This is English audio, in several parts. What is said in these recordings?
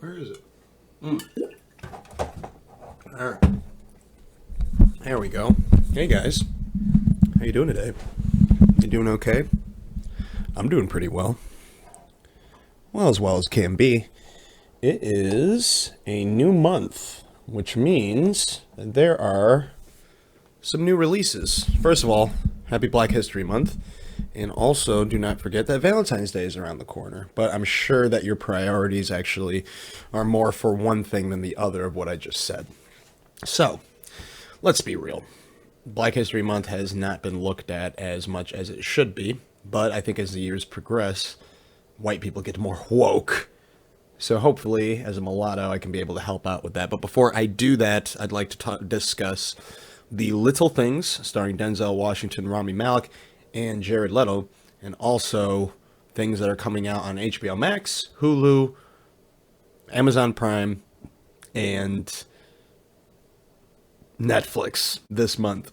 Where is it? All right. There we go. Hey guys, how you doing today? You doing okay? I'm doing pretty well. Well as can be. It is a new month, which means that there are some new releases. First of all, happy Black History Month. And also, do not forget that Valentine's Day is around the corner. But I'm sure that your priorities actually are more for one thing than the other of what I just said. So, let's be real. Black History Month has not been looked at as much as it should be. But I think as the years progress, white people get more woke. So hopefully, as a mulatto, I can be able to help out with that. But before I do that, I'd like to discuss The Little Things, starring Denzel Washington, Rami Malek, and Jared Leto, and also things that are coming out on HBO Max, Hulu, Amazon Prime, and Netflix this month.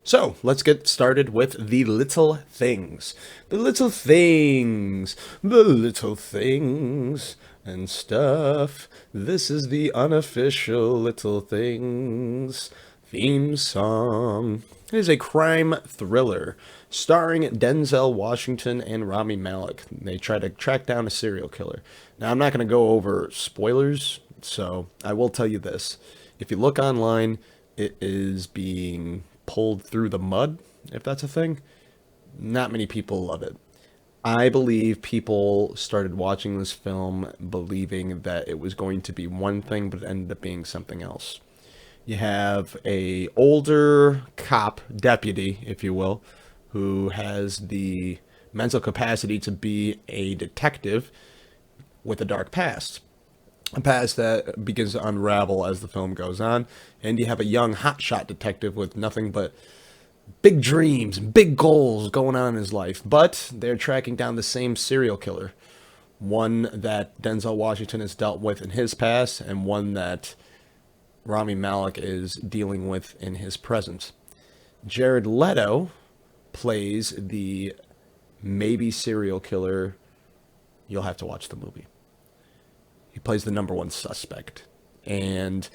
So, let's get started with The Little Things. The Little Things. The Little Things and stuff. This is the unofficial Little Things theme song. It is a crime thriller starring Denzel Washington and Rami Malek. They try to track down a serial killer. Now, I'm not going to go over spoilers, so I will tell you this. If you look online, it is being pulled through the mud, if that's a thing. Not many people love it. I believe people started watching this film believing that it was going to be one thing, but it ended up being something else. You have a older cop, deputy, if you will, who has the mental capacity to be a detective with a dark past. A past that begins to unravel as the film goes on. And you have a young hotshot detective with nothing but big dreams and big goals going on in his life. But they're tracking down the same serial killer. One that Denzel Washington has dealt with in his past, and one that Rami Malek is dealing with in his present. Jared Leto plays the maybe serial killer. You'll have to watch the movie. He plays the number one suspect. And,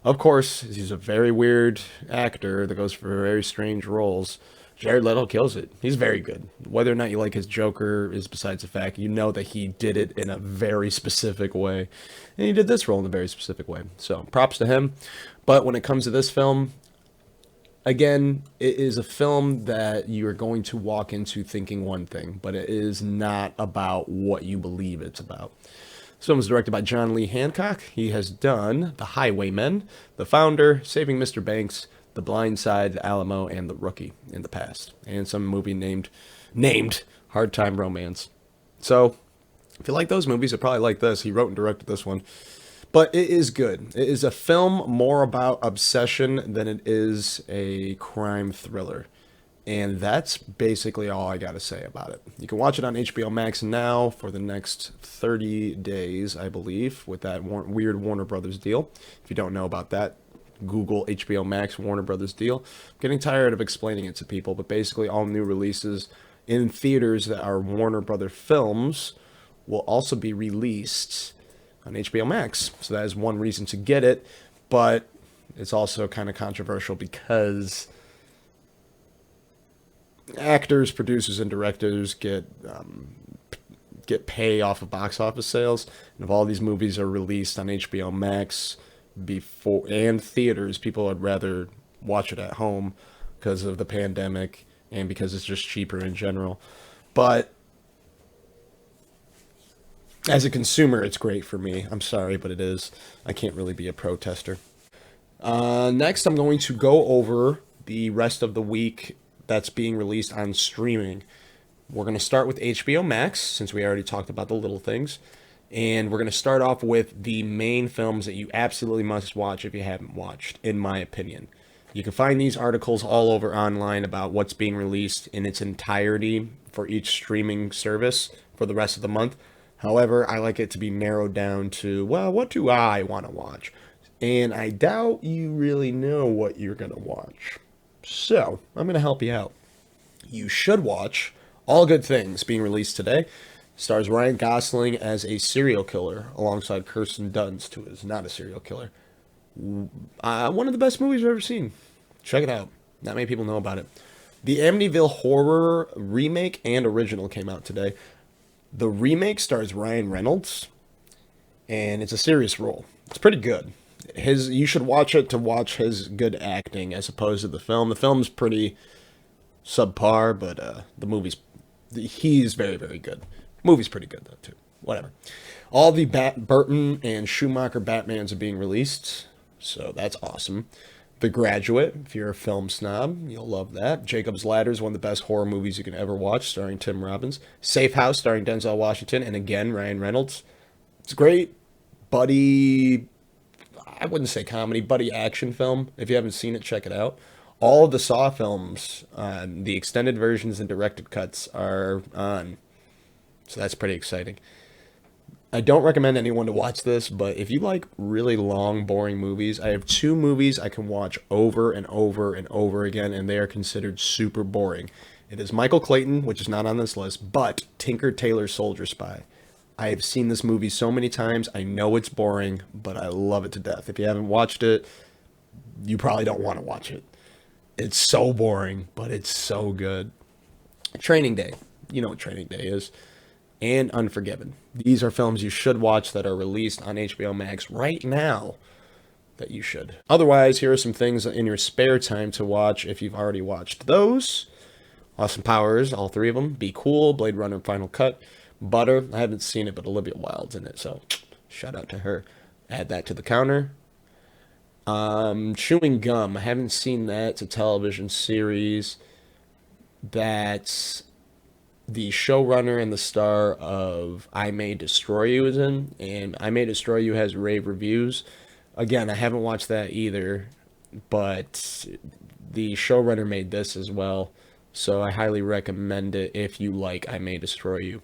of course, he's a very weird actor that goes for very strange roles. Jared Leto kills it. He's very good. Whether or not you like his Joker is besides the fact. You know that he did it in a very specific way. And he did this role in a very specific way. So, props to him. But when it comes to this film, again, it is a film that you are going to walk into thinking one thing, but it is not about what you believe it's about. This film is directed by John Lee Hancock. He has done The Highwaymen, The Founder, Saving Mr. Banks, The Blind Side, The Alamo, and The Rookie in the past. And some movie named Hard Time Romance. So, if you like those movies, you'll probably like this. He wrote and directed this one. But it is good. It is a film more about obsession than it is a crime thriller. And that's basically all I got to say about it. You can watch it on HBO Max now for the next 30 days, I believe, with that weird Warner Brothers deal. If you don't know about that, Google HBO Max Warner Brothers deal. I'm getting tired of explaining it to people, but basically all new releases in theaters that are Warner Brothers films will also be released on HBO Max. So that is one reason to get it, but it's also kind of controversial because actors, producers, and directors get pay off of box office sales, and if all these movies are released on HBO Max before and theaters, people would rather watch it at home because of the pandemic and because it's just cheaper in general. But as a consumer, it's great for me. I'm sorry, but it is. I can't really be a protester. Next, I'm going to go over the rest of the week that's being released on streaming. We're going to start with HBO Max, since we already talked about The Little Things. And we're going to start off with the main films that you absolutely must watch if you haven't watched, in my opinion. You can find these articles all over online about what's being released in its entirety for each streaming service for the rest of the month. However, I like it to be narrowed down to, well, what do I want to watch? And I doubt you really know what you're going to watch. So, I'm going to help you out. You should watch All Good Things being released today. Stars Ryan Gosling as a serial killer alongside Kirsten Dunst, who is not a serial killer. One of the best movies I've ever seen. Check it out. Not many people know about it. The Amityville Horror remake and original came out today. The remake stars Ryan Reynolds, and it's a serious role. It's pretty good. You should watch it to watch his good acting as opposed to the film. The film's pretty subpar, but he's very, very good. Movie's pretty good though too. Whatever. All the Burton and Schumacher Batmans are being released, so that's awesome. The Graduate, if you're a film snob, you'll love that. Jacob's Ladder is one of the best horror movies you can ever watch, starring Tim Robbins. Safe House, starring Denzel Washington, and again, Ryan Reynolds. It's great. Buddy, I wouldn't say comedy, buddy action film. If you haven't seen it, check it out. All of the Saw films, the extended versions and directed cuts are on. So that's pretty exciting. I don't recommend anyone to watch this, but if you like really long, boring movies, I have two movies I can watch over and over and over again, and they are considered super boring. It is Michael Clayton, which is not on this list, but Tinker Tailor Soldier Spy. I have seen this movie so many times. I know it's boring, but I love it to death. If you haven't watched it, you probably don't want to watch it. It's so boring, but it's so good. Training Day. You know what Training Day is. And Unforgiven. These are films you should watch that are released on HBO Max right now that you should. Otherwise, here are some things in your spare time to watch if you've already watched those. Austin Powers, all three of them. Be Cool, Blade Runner Final Cut. Butter, I haven't seen it, but Olivia Wilde's in it, so shout out to her. Add that to the counter. Chewing Gum, I haven't seen that. It's a television series that's the showrunner and the star of I May Destroy You is in, and I May Destroy You has rave reviews. Again, I haven't watched that either, but the showrunner made this as well, so I highly recommend it if you like I May Destroy You.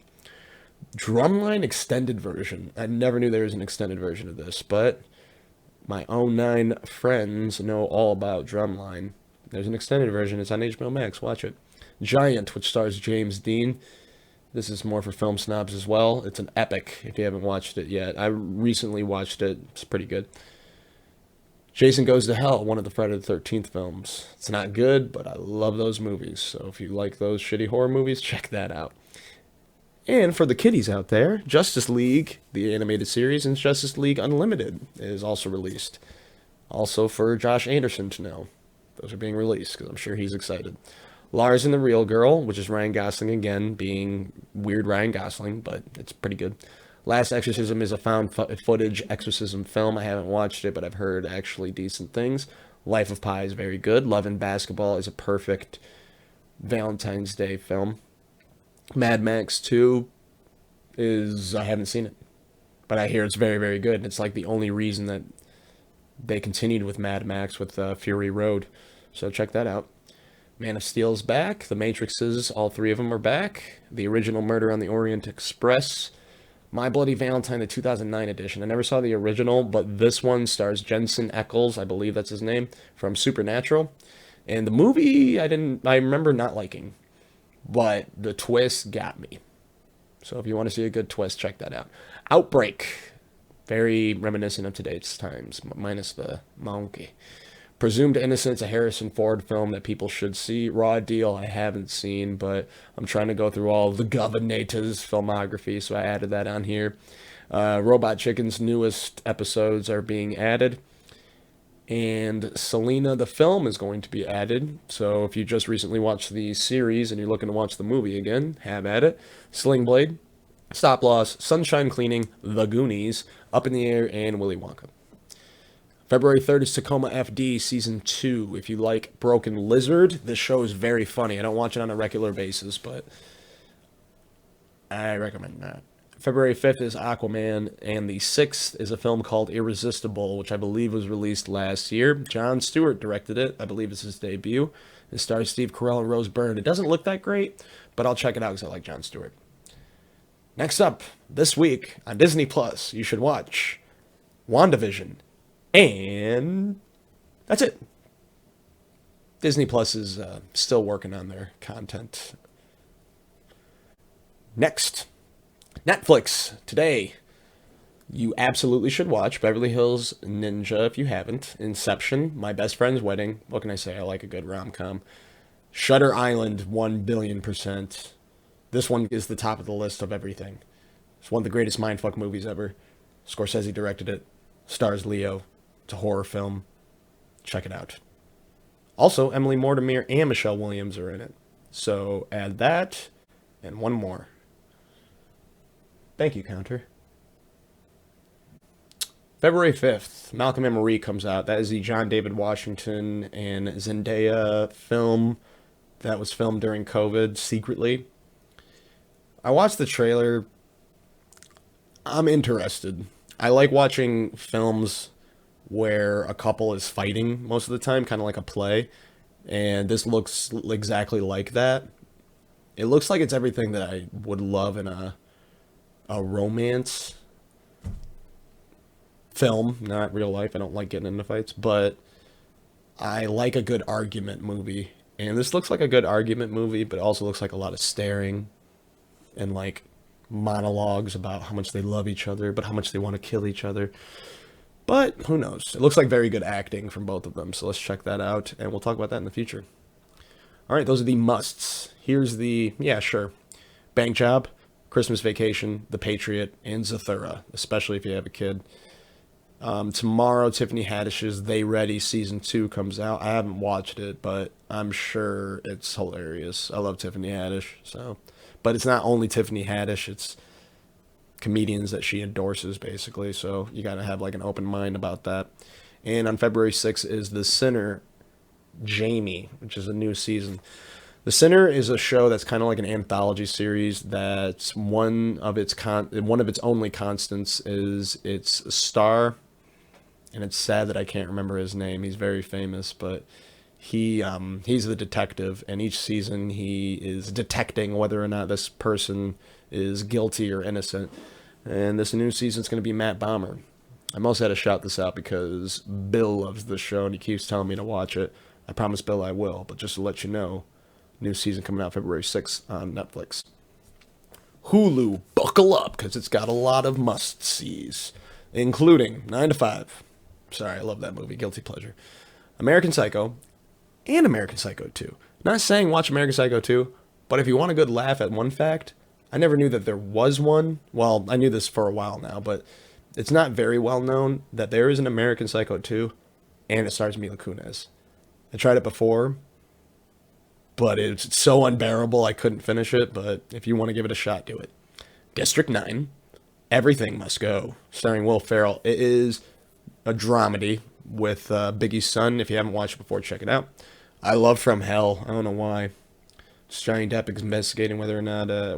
Drumline extended version. I never knew there was an extended version of this, but my own 9 friends know all about Drumline. There's an extended version. It's on HBO Max. Watch it. Giant, which stars James Dean. This is more for film snobs as well. It's an epic if you haven't watched it yet. I recently watched it. It's pretty good. Jason Goes to Hell, one of the Friday the 13th films. It's not good, but I love those movies. So if you like those shitty horror movies, check that out. And for the kiddies out there, Justice League, the animated series, and Justice League Unlimited is also released. Also for Josh Anderson to know. Those are being released because I'm sure he's excited. Lars and the Real Girl, which is Ryan Gosling again, being weird Ryan Gosling, but it's pretty good. Last Exorcism is a found footage exorcism film. I haven't watched it, but I've heard actually decent things. Life of Pi is very good. Love and Basketball is a perfect Valentine's Day film. Mad Max 2 I haven't seen it, but I hear it's very, very good. It's like the only reason that they continued with Mad Max with Fury Road. So check that out. Man of Steel's back. The Matrixes, all 3 of them are back. The original Murder on the Orient Express. My Bloody Valentine, the 2009 edition. I never saw the original, but this one stars Jensen Ackles, I believe that's his name, from Supernatural. And the movie I remember not liking, but the twist got me. So if you want to see a good twist, check that out. Outbreak. Very reminiscent of today's times, minus the monkey. Presumed Innocence, a Harrison Ford film that people should see. Raw Deal, I haven't seen, but I'm trying to go through all the Governator's filmography, so I added that on here. Robot Chicken's newest episodes are being added. And Selena, the film, is going to be added. So if you just recently watched the series and you're looking to watch the movie again, have at it. Sling Blade, Stop Loss, Sunshine Cleaning, The Goonies, Up in the Air, and Willy Wonka. February 3rd is Tacoma FD Season 2. If you like Broken Lizard, this show is very funny. I don't watch it on a regular basis, but I recommend that. February 5th is Aquaman, and the 6th is a film called Irresistible, which I believe was released last year. Jon Stewart directed it. I believe it's his debut. It stars Steve Carell and Rose Byrne. It doesn't look that great, but I'll check it out because I like Jon Stewart. Next up, this week on Disney Plus, you should watch WandaVision. And that's it. Disney Plus is still working on their content. Next, Netflix today. You absolutely should watch Beverly Hills Ninja if you haven't. Inception, My Best Friend's Wedding. What can I say? I like a good rom com. Shutter Island, 1 billion%. This one is the top of the list of everything. It's one of the greatest mindfuck movies ever. Scorsese directed it. Stars Leo. It's a horror film. Check it out. Also, Emily Mortimer and Michelle Williams are in it. So add that and one more. Thank you, Counter. February 5th, Malcolm and Marie comes out. That is the John David Washington and Zendaya film that was filmed during COVID secretly. I watched the trailer. I'm interested. I like watching films where a couple is fighting most of the time, kind of like a play. And this looks exactly like that. It looks like it's everything that I would love in a romance film, not real life. I don't like getting into fights, but I like a good argument movie. And this looks like a good argument movie, but it also looks like a lot of staring and like monologues about how much they love each other, but how much they want to kill each other. But who knows? It looks like very good acting from both of them, so let's check that out, and we'll talk about that in the future. All right, those are the musts. Here's the, yeah, sure. Bank Job, Christmas Vacation, The Patriot, and Zathura, especially if you have a kid. Tomorrow, Tiffany Haddish's They Ready Season 2 comes out. I haven't watched it, but I'm sure it's hilarious. I love Tiffany Haddish, so. But it's not only Tiffany Haddish, it's comedians that she endorses, basically, so you gotta have like an open mind about that. And on February 6th is The Sinner, Jamie, which is a new season. The Sinner is a show that's kind of like an anthology series. That's one of its only constants is its star, and it's sad that I can't remember his name. He's very famous, but he's the detective, and each season he is detecting whether or not this person is guilty or innocent. And this new season's going to be Matt Bomer. I mostly had to shout this out because Bill loves this show and he keeps telling me to watch it. I promise Bill I will, but just to let you know, new season coming out February 6th on Netflix. Hulu, buckle up, because it's got a lot of must-sees, including 9 to 5. Sorry, I love that movie, guilty pleasure. American Psycho, and American Psycho 2. Not saying watch American Psycho 2, but if you want a good laugh at one fact, I never knew that there was one. Well, I knew this for a while now, but it's not very well known that there is an American Psycho 2, and it stars Mila Kunis. I tried it before, but it's so unbearable I couldn't finish it, but if you want to give it a shot, do it. District 9, Everything Must Go, starring Will Ferrell. It is a dramedy with Biggie's son. If you haven't watched it before, check it out. I love From Hell. I don't know why. It's Johnny Depp investigating whether or not, it's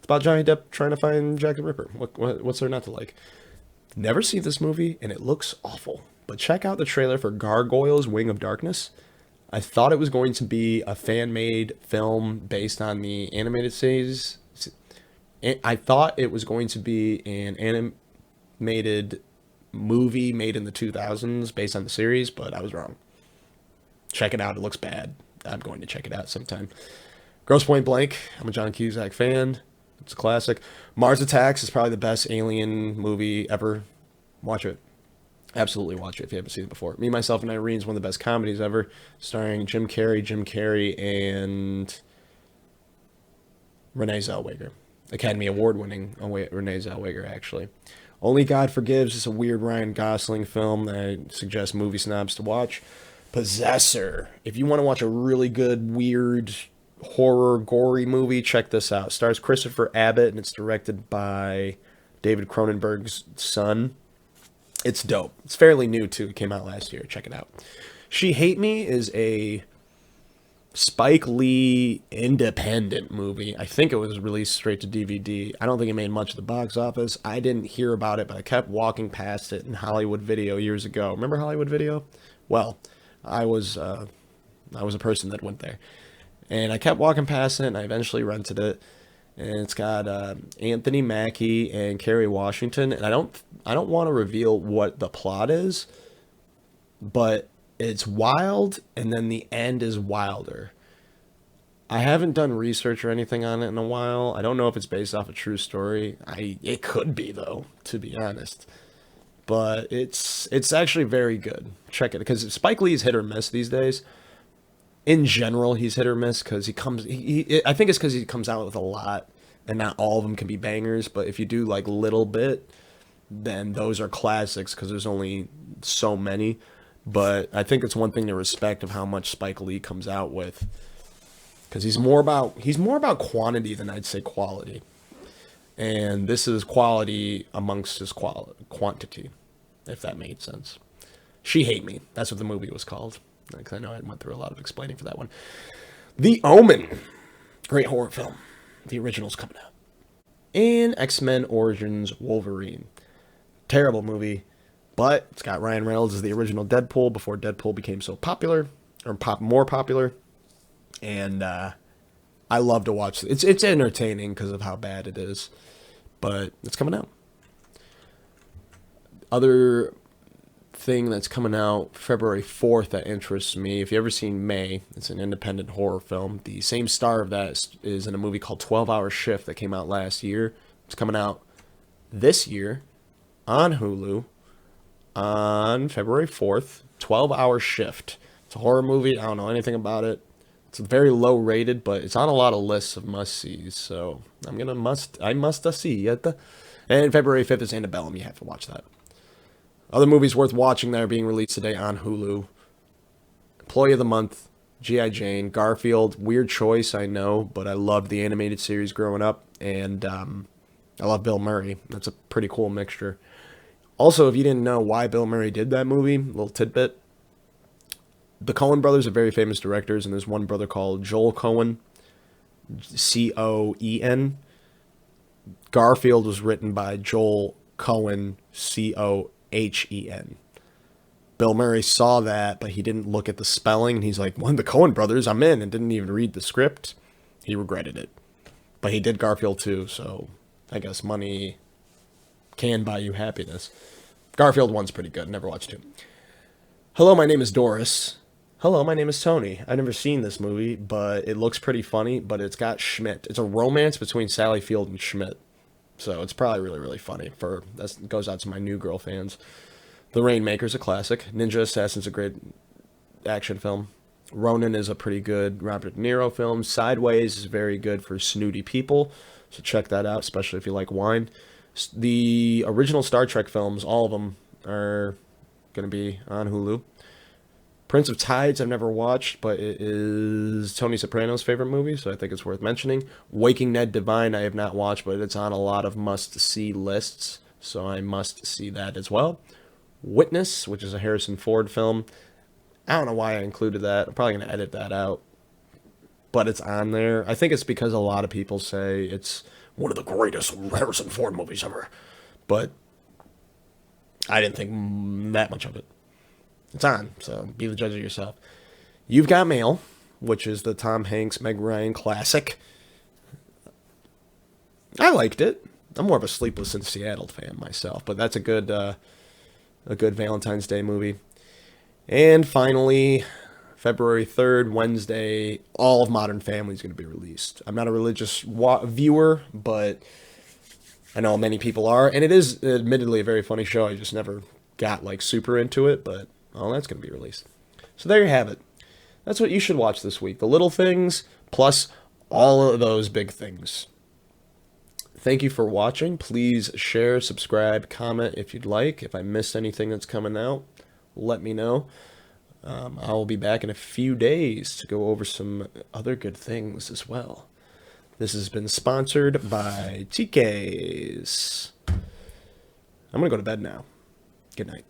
about Johnny Depp trying to find Jack the Ripper. What's there not to like? Never seen this movie, and it looks awful. But check out the trailer for Gargoyles Wing of Darkness. I thought it was going to be a fan-made film based on the animated series. I thought it was going to be an animated movie made in the 2000s based on the series, but I was wrong. Check it out. It looks bad. I'm going to check it out sometime. Grosse Point Blank. I'm a John Cusack fan. It's a classic. Mars Attacks is probably the best alien movie ever. Watch it. Absolutely watch it if you haven't seen it before. Me, Myself, and Irene is one of the best comedies ever, starring Jim Carrey, and Renee Zellweger. Academy Award-winning Renee Zellweger, actually. Only God Forgives is a weird Ryan Gosling film that I suggest movie snobs to watch. Possessor. If you want to watch a really good, weird, horror, gory movie, check this out. It stars Christopher Abbott, and it's directed by David Cronenberg's son. It's dope. It's fairly new, too. It came out last year. Check it out. She Hate Me is a Spike Lee independent movie. I think it was released straight to DVD. I don't think it made much of the box office. I didn't hear about it, but I kept walking past it in Hollywood Video years ago. Remember Hollywood Video? Well, I was a person that went there. And I kept walking past it, and I eventually rented it. And it's got Anthony Mackie and Kerry Washington. And I don't want to reveal what the plot is, but it's wild, and then the end is wilder. I haven't done research or anything on it in a while. I don't know if it's based off a true story. It could be though, to be honest. But it's actually very good. Check it because Spike Lee's hit or miss these days. In general, he's hit or miss because I think it's because he comes out with a lot, and not all of them can be bangers. But if you do like little bit, then those are classics because there's only so many. But I think it's one thing to respect of how much Spike Lee comes out with because he's more about quantity than I'd say quality, and this is quality amongst his quantity, if that made sense. She Hate Me. That's what the movie was called. Because I know I went through a lot of explaining for that one. The Omen. Great horror film. The original's coming out. And X-Men Origins Wolverine. Terrible movie, but it's got Ryan Reynolds as the original Deadpool before Deadpool became so popular, or more popular. And I love to watch it. It's entertaining because of how bad it is, but it's coming out. Other thing that's coming out February 4th that interests me. If you ever seen May, it's an independent horror film. The same star of that is in a movie called 12-Hour Shift that came out last year. It's coming out this year on Hulu on February 4th. 12-Hour Shift. It's a horror movie. I don't know anything about it. It's very low rated, but it's on a lot of lists of must-sees. So I must see it. And February 5th is Annabelle. You have to watch that. Other movies worth watching that are being released today on Hulu. Employee of the Month, G.I. Jane, Garfield. Weird choice, I know, but I loved the animated series growing up, and I love Bill Murray. That's a pretty cool mixture. Also, if you didn't know why Bill Murray did that movie, little tidbit. The Coen brothers are very famous directors, and there's one brother called Joel Coen, Coen. Garfield was written by Joel Coen, Cohen. Bill Murray saw that, but he didn't look at the spelling, and he's like, one of the Coen brothers, I'm in, and didn't even read the script. He regretted it. But he did Garfield too, so I guess money can buy you happiness. Garfield 1's pretty good, never watched 2. Hello, my name is Doris. Hello, my name is Tony. I've never seen this movie, but it looks pretty funny, but it's got Schmidt. It's a romance between Sally Field and Schmidt. So it's probably really, really funny. That goes out to my New Girl fans. The Rainmaker's a classic. Ninja Assassin's a great action film. Ronin is a pretty good Robert De Niro film. Sideways is very good for snooty people. So check that out, especially if you like wine. The original Star Trek films, all of them, are going to be on Hulu. Prince of Tides I've never watched, but it is Tony Soprano's favorite movie, so I think it's worth mentioning. Waking Ned Divine I have not watched, but it's on a lot of must-see lists, so I must see that as well. Witness, which is a Harrison Ford film. I don't know why I included that. I'm probably going to edit that out, but it's on there. I think it's because a lot of people say it's one of the greatest Harrison Ford movies ever, but I didn't think that much of it. It's on, so be the judge of yourself. You've Got Mail, which is the Tom Hanks, Meg Ryan classic. I liked it. I'm more of a Sleepless in Seattle fan myself, but that's a good Valentine's Day movie. And finally, February 3rd, Wednesday, all of Modern Family is going to be released. I'm not a religious viewer, but I know many people are, and it is admittedly a very funny show. I just never got like super into it, but all that's going to be released. So there you have it. That's what you should watch this week. The little things plus all of those big things. Thank you for watching. Please share, subscribe, comment if you'd like. If I missed anything that's coming out, let me know. I'll be back in a few days to go over some other good things as well. This has been sponsored by TK's. I'm going to go to bed now. Good night.